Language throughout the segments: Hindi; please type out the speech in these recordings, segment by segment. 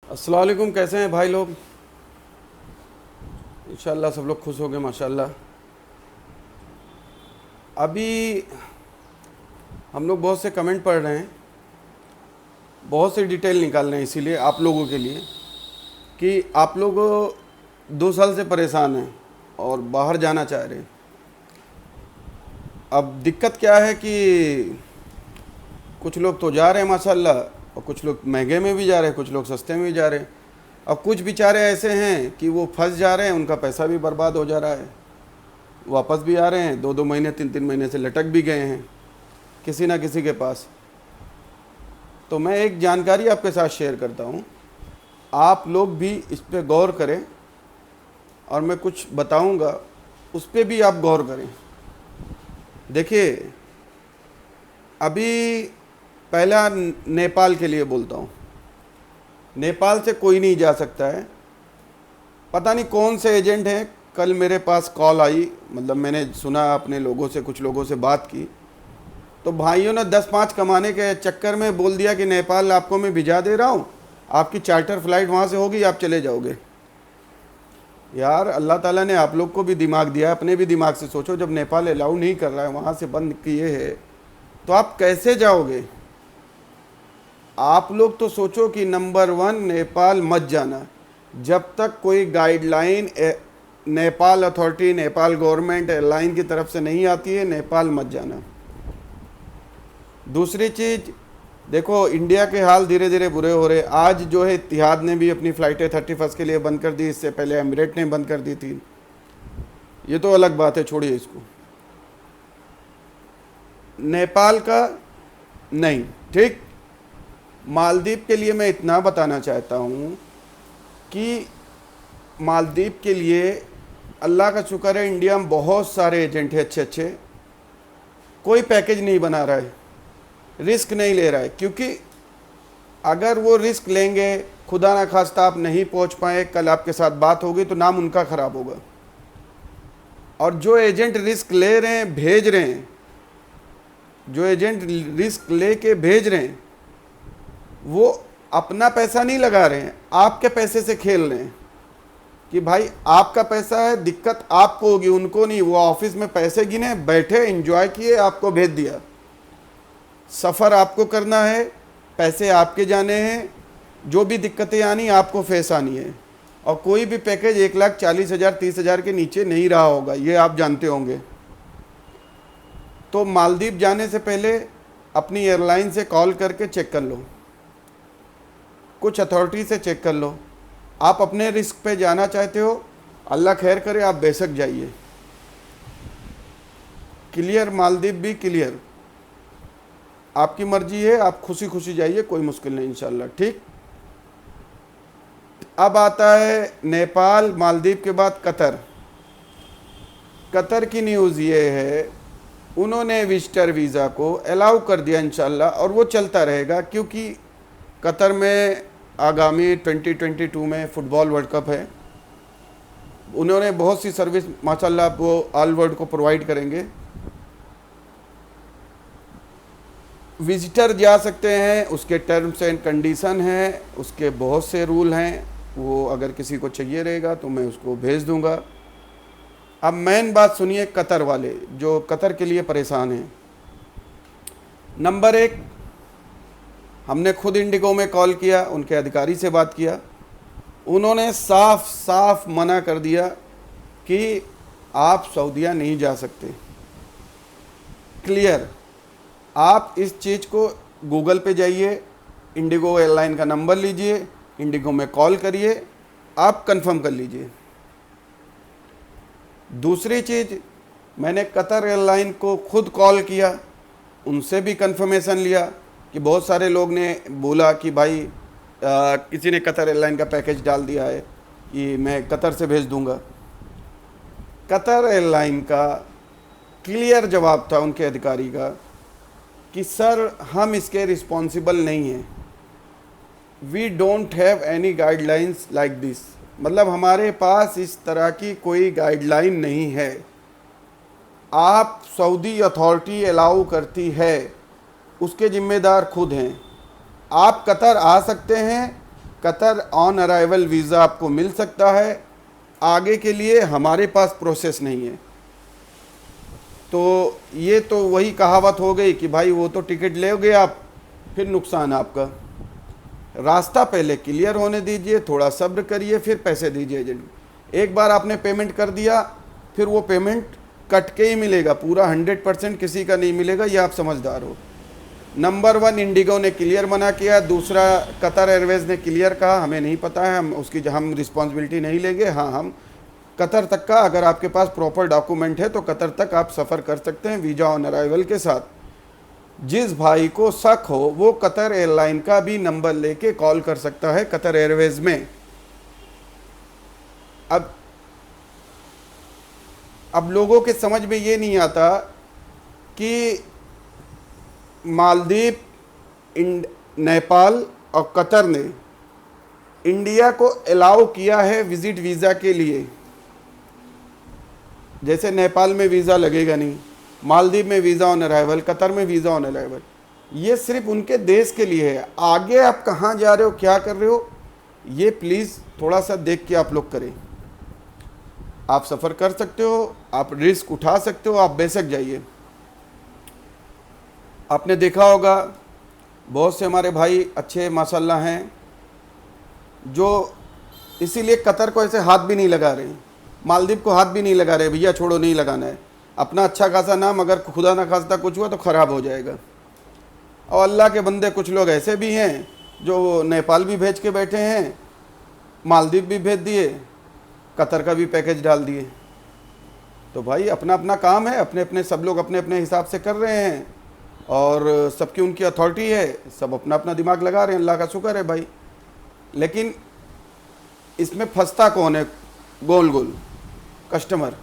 अस्सलाम वालेकुम। कैसे हैं भाई लोग? इंशाल्लाह सब लोग खुश हो गए माशाल्लाह। अभी हम लोग बहुत से कमेंट पढ़ रहे हैं, बहुत से डिटेल निकाल रहे हैं इसीलिए आप लोगों के लिए कि आप लोग 2 साल से परेशान हैं और बाहर जाना चाह रहे हैं। अब दिक्कत क्या है कि कुछ लोग तो जा रहे हैं माशाल्लाह, और कुछ लोग महंगे में भी जा रहे हैं, कुछ लोग सस्ते में भी जा रहे हैं। अब कुछ बेचारे ऐसे हैं कि वो फंस जा रहे हैं, उनका पैसा भी बर्बाद हो जा रहा है, वापस भी आ रहे हैं, 2-2 महीने 3-3 महीने से लटक भी गए हैं किसी ना किसी के पास। तो मैं एक जानकारी आपके साथ शेयर करता हूँ, आप लोग भी इस पर गौर करें और मैं कुछ बताऊँगा उस पर भी आप गौर करें। देखिए, अभी पहला नेपाल के लिए बोलता हूँ। नेपाल से कोई नहीं जा सकता है, पता नहीं कौन से एजेंट हैं। कल मेरे पास कॉल आई, मतलब मैंने सुना अपने लोगों से, कुछ लोगों से बात की, तो भाइयों ने 10-5 कमाने के चक्कर में बोल दिया कि नेपाल आपको मैं भिजा दे रहा हूँ, आपकी चार्टर फ्लाइट वहाँ से होगी, आप चले जाओगे। यार अल्लाह ताला ने आप लोग को भी दिमाग दिया, अपने भी दिमाग से सोचो। जब नेपाल अलाउ नहीं कर रहा है, वहाँ से बंद किए है, तो आप कैसे जाओगे? आप लोग तो सोचो कि नंबर 1 नेपाल मत जाना। जब तक कोई guideline Nepal authority, Nepal government airline की तरफ से नहीं आती है, नेपाल मत जाना। दूसरी चीज़, देखो इंडिया के हाल धीरे धीरे बुरे हो रहे। आज जो है इत्तिहाद ने भी अपनी फ़्लाइटें 31 के लिए बंद कर दी, इससे पहले एमिरेट ने बंद कर दी थी। ये तो अलग बात है, छोड़िए इसको। नेपाल का नहीं, ठीक। मालदीव के लिए मैं इतना बताना चाहता हूँ कि मालदीव के लिए अल्लाह का शुक्र है, इंडिया में बहुत सारे एजेंट हैं अच्छे अच्छे। कोई पैकेज नहीं बना रहा है, रिस्क नहीं ले रहा है, क्योंकि अगर वो रिस्क लेंगे, खुदा ना खास्ता आप नहीं पहुंच पाए, कल आपके साथ बात होगी तो नाम उनका ख़राब होगा। और जो एजेंट रिस्क ले रहे हैं, भेज रहे हैं, जो एजेंट रिस्क ले के भेज रहे हैं, वो अपना पैसा नहीं लगा रहे हैं, आपके पैसे से खेल रहे हैं कि भाई आपका पैसा है, दिक्कत आपको होगी, उनको नहीं। वो ऑफिस में पैसे गिने, बैठे, एंजॉय किए, आपको भेज दिया। सफ़र आपको करना है, पैसे आपके जाने हैं, जो भी दिक्कतें आनी आपको फेस आनी है। और कोई भी पैकेज 1,40,000 30,000 के नीचे नहीं रहा होगा, ये आप जानते होंगे। तो मालदीव जाने से पहले अपनी एयरलाइन से कॉल करके चेक कर लो, कुछ अथॉरिटी से चेक कर लो। आप अपने रिस्क पे जाना चाहते हो, अल्लाह खैर करे, आप बेशक जाइए। क्लियर, मालदीव भी क्लियर, आपकी मर्जी है, आप खुशी खुशी जाइए, कोई मुश्किल नहीं इंशाल्लाह, ठीक। अब आता है नेपाल, मालदीव के बाद कतर। कतर की न्यूज़ ये है, उन्होंने विजिटर वीज़ा को अलाउ कर दिया इंशाल्लाह, और वो चलता रहेगा, क्योंकि कतर में आगामी 2022 में फ़ुटबॉल वर्ल्ड कप है। उन्होंने बहुत सी सर्विस माशाल्लाह वो ऑल वर्ल्ड को प्रोवाइड करेंगे। विजिटर जा सकते हैं, उसके टर्म्स एंड कंडीशन हैं, उसके बहुत से रूल हैं। वो अगर किसी को चाहिए रहेगा तो मैं उसको भेज दूंगा। अब मेन बात सुनिए, कतर वाले जो कतर के लिए परेशान हैं। नंबर 1, हमने खुद इंडिगो में कॉल किया, उनके अधिकारी से बात किया, उन्होंने साफ साफ मना कर दिया कि आप सऊदीया नहीं जा सकते। क्लियर। आप इस चीज़ को गूगल पे जाइए, इंडिगो एयरलाइन का नंबर लीजिए, इंडिगो में कॉल करिए, आप कंफर्म कर लीजिए। दूसरी चीज़, मैंने कतर एयरलाइन को खुद कॉल किया, उनसे भी कंफर्मेशन लिया कि बहुत सारे लोग ने बोला कि भाई किसी ने कतर एयरलाइन का पैकेज डाल दिया है कि मैं कतर से भेज दूंगा। कतर एयरलाइन का क्लियर जवाब था उनके अधिकारी का कि सर हम इसके रिस्पॉन्सिबल नहीं हैं, we don't have any guidelines like this. मतलब हमारे पास इस तरह की कोई गाइडलाइन नहीं है, आप सऊदी अथॉरिटी अलाउ करती है, उसके ज़िम्मेदार खुद हैं। आप कतर आ सकते हैं, कतर ऑन अराइवल वीज़ा आपको मिल सकता है, आगे के लिए हमारे पास प्रोसेस नहीं है। तो ये तो वही कहावत हो गई कि भाई वो तो टिकट लोगे आप, फिर नुकसान आपका। रास्ता पहले क्लियर होने दीजिए, थोड़ा सब्र करिए, फिर पैसे दीजिए एजेंट को। एक बार आपने पेमेंट कर दिया, फिर वो पेमेंट कट के ही मिलेगा, पूरा 100% किसी का नहीं मिलेगा, ये आप समझदार हो। नंबर 1 इंडिगो ने क्लियर मना किया, दूसरा कतर एयरवेज़ ने क्लियर कहा हमें नहीं पता है, हम रिस्पॉन्सिबिलिटी नहीं लेंगे। हाँ, हम कतर तक का, अगर आपके पास प्रॉपर डॉक्यूमेंट है तो कतर तक आप सफ़र कर सकते हैं वीज़ा ऑन अराइवल के साथ। जिस भाई को शक हो वो कतर एयरलाइन का भी नंबर लेके कॉल कर सकता है कतर एयरवेज़ में। अब लोगों के समझ में ये नहीं आता कि मालदीव, नेपाल और कतर ने इंडिया को अलाउ किया है विजिट वीज़ा के लिए। जैसे नेपाल में वीज़ा लगेगा नहीं, मालदीव में वीज़ा ऑन अराइवल, कतर में वीज़ा ऑन अराइवल, ये सिर्फ उनके देश के लिए है। आगे आप कहाँ जा रहे हो, क्या कर रहे हो, ये प्लीज़ थोड़ा सा देख के आप लोग करें। आप सफ़र कर सकते हो, आप रिस्क उठा सकते हो, आप बेशक जाइए। आपने देखा होगा बहुत से हमारे भाई अच्छे माशाल्लाह हैं जो इसीलिए कतर को ऐसे हाथ भी नहीं लगा रहे, मालदीव को हाथ भी नहीं लगा रहे, भैया छोड़ो नहीं लगाना है। अपना अच्छा खासा नाम अगर खुदा ना खास्ता कुछ हुआ तो ख़राब हो जाएगा। और अल्लाह के बंदे कुछ लोग ऐसे भी हैं जो नेपाल भी भेज के बैठे हैं, मालदीव भी भेज दिए, कतर का भी पैकेज डाल दिए। तो भाई अपना अपना काम है, अपने अपने सब लोग अपने अपने हिसाब से कर रहे हैं और सबकी उनकी अथॉरिटी है, सब अपना अपना दिमाग लगा रहे हैं, अल्लाह का शुक्र है भाई। लेकिन इसमें फंसता कौन है? गोल गोल कस्टमर।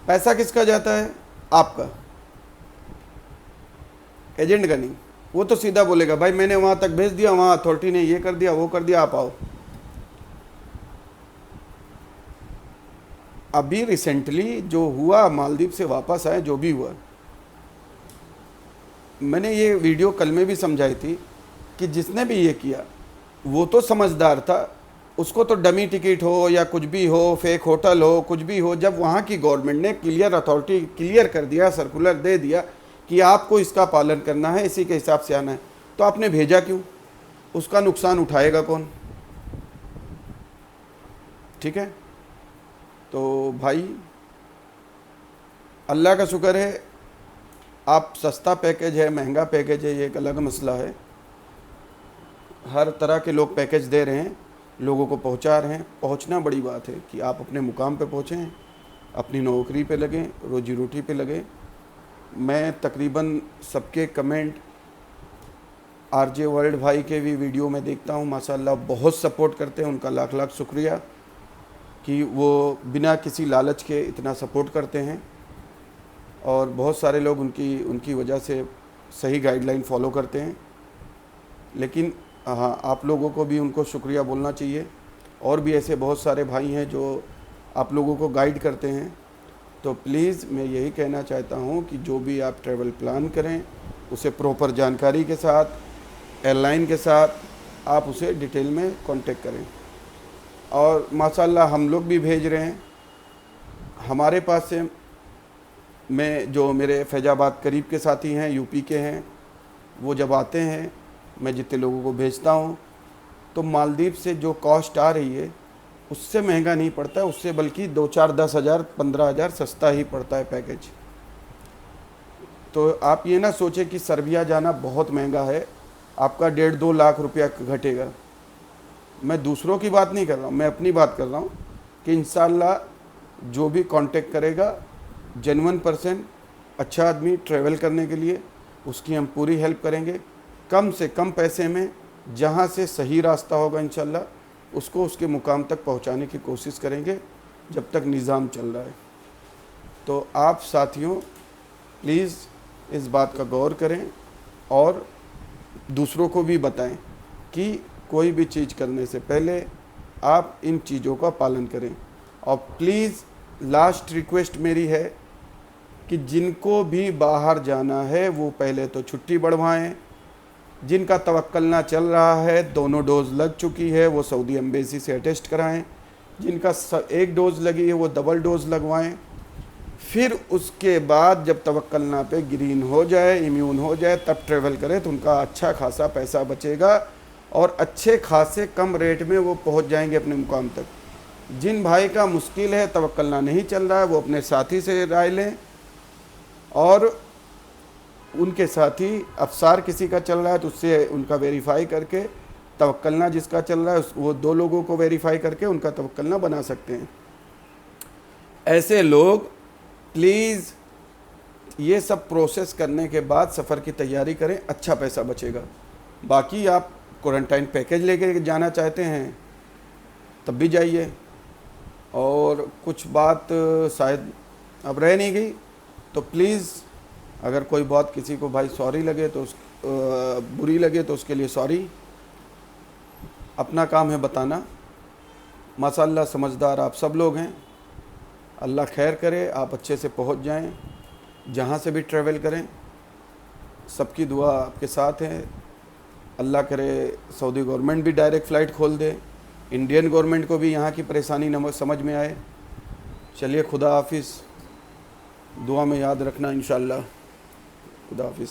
पैसा किसका जाता है? आपका, एजेंट का नहीं। वो तो सीधा बोलेगा भाई मैंने वहाँ तक भेज दिया, वहाँ अथॉरिटी ने ये कर दिया वो कर दिया, आप आओ। अभी रिसेंटली जो हुआ, मालदीव से वापस आए, जो भी हुआ, मैंने ये वीडियो कल में भी समझाई थी कि जिसने भी ये किया वो तो समझदार था, उसको तो डमी टिकट हो या कुछ भी हो, फेक होटल हो, कुछ भी हो, जब वहाँ की गवर्नमेंट ने क्लियर अथॉरिटी क्लियर कर दिया, सर्कुलर दे दिया कि आपको इसका पालन करना है, इसी के हिसाब से आना है, तो आपने भेजा क्यों? उसका नुकसान उठाएगा कौन? ठीक है। तो भाई अल्लाह का शुक्र है, आप सस्ता पैकेज है, महंगा पैकेज है, ये एक अलग मसला है। हर तरह के लोग पैकेज दे रहे हैं, लोगों को पहुंचा रहे हैं। पहुंचना बड़ी बात है कि आप अपने मुकाम पे पहुँचें, अपनी नौकरी पे लगें, रोजी रोटी पे लगें। मैं तकरीबन सबके कमेंट, आरजे वर्ल्ड भाई के भी वीडियो में देखता हूँ, माशाल्लाह बहुत सपोर्ट करते हैं, उनका लाख लाख शुक्रिया कि वो बिना किसी लालच के इतना सपोर्ट करते हैं। और बहुत सारे लोग उनकी वजह से सही गाइडलाइन फॉलो करते हैं। लेकिन हाँ, आप लोगों को भी उनको शुक्रिया बोलना चाहिए। और भी ऐसे बहुत सारे भाई हैं जो आप लोगों को गाइड करते हैं। तो प्लीज़ मैं यही कहना चाहता हूँ कि जो भी आप ट्रैवल प्लान करें उसे प्रॉपर जानकारी के साथ, एयरलाइन के साथ आप उसे डिटेल में कांटेक्ट करें। और माशाल्लाह हम लोग भी भेज रहे हैं। हमारे पास से मैं, जो मेरे फैजाबाद करीब के साथी हैं, यूपी के हैं, वो जब आते हैं, मैं जितने लोगों को भेजता हूँ, तो मालदीव से जो कॉस्ट आ रही है उससे महंगा नहीं पड़ता है, उससे बल्कि 2-4, 10,000, 15,000 सस्ता ही पड़ता है पैकेज। तो आप ये ना सोचें कि सर्बिया जाना बहुत महंगा है, आपका 1.5-2 लाख रुपया घटेगा। मैं दूसरों की बात नहीं कर रहा हूँ, मैं अपनी बात कर रहा हूँ कि इंशाल्लाह जो भी कांटेक्ट करेगा जेन्युइन पर्सन, अच्छा आदमी ट्रैवल करने के लिए, उसकी हम पूरी हेल्प करेंगे। कम से कम पैसे में जहाँ से सही रास्ता होगा इंशाल्लाह उसको उसके मुकाम तक पहुँचाने की कोशिश करेंगे जब तक निज़ाम चल रहा है। तो आप साथियों प्लीज़ इस बात का गौर करें और दूसरों को भी बताएं कि कोई भी चीज़ करने से पहले आप इन चीज़ों का पालन करें। और प्लीज़ लास्ट रिक्वेस्ट मेरी है कि जिनको भी बाहर जाना है वो पहले तो छुट्टी बढ़वाएं, जिनका तवक्कल ना चल रहा है, दोनों डोज लग चुकी है, वो सऊदी एम्बेसी से अटेस्ट कराएं। जिनका एक डोज लगी है वो डबल डोज लगवाएं। फिर उसके बाद जब तवक्कलना पे ग्रीन हो जाए, इम्यून हो जाए, तब ट्रेवल करें तो उनका अच्छा खासा पैसा बचेगा और अच्छे खासे कम रेट में वो पहुंच जाएंगे अपने मुकाम तक। जिन भाई का मुश्किल है, तवक्कलना नहीं चल रहा है, वो अपने साथी से राय लें और उनके साथी अफसार किसी का चल रहा है तो उससे उनका वेरीफाई करके, तवक्कलना जिसका चल रहा है वो 2 लोगों को वेरीफाई करके उनका तवक्कलना बना सकते हैं। ऐसे लोग प्लीज़ ये सब प्रोसेस करने के बाद सफ़र की तैयारी करें, अच्छा पैसा बचेगा। बाकी आप क्वारंटाइन पैकेज लेके जाना चाहते हैं तब भी जाइए। और कुछ बात शायद अब रह नहीं गई तो प्लीज़ अगर कोई बात किसी को भाई सॉरी लगे तो बुरी लगे तो उसके लिए सॉरी। अपना काम है बताना। माशाअल्लाह समझदार आप सब लोग हैं। अल्लाह खैर करे, आप अच्छे से पहुंच जाएं, जहां से भी ट्रैवल करें। सबकी दुआ आपके साथ है। अल्लाह करे सऊदी गवर्नमेंट भी डायरेक्ट फ़्लाइट खोल दे, इंडियन गवर्नमेंट को भी यहाँ की परेशानी समझ में आए। चलिए, खुदा हाफिज़। दुआ में याद रखना इंशाअल्लाह। खुदा हाफिज़।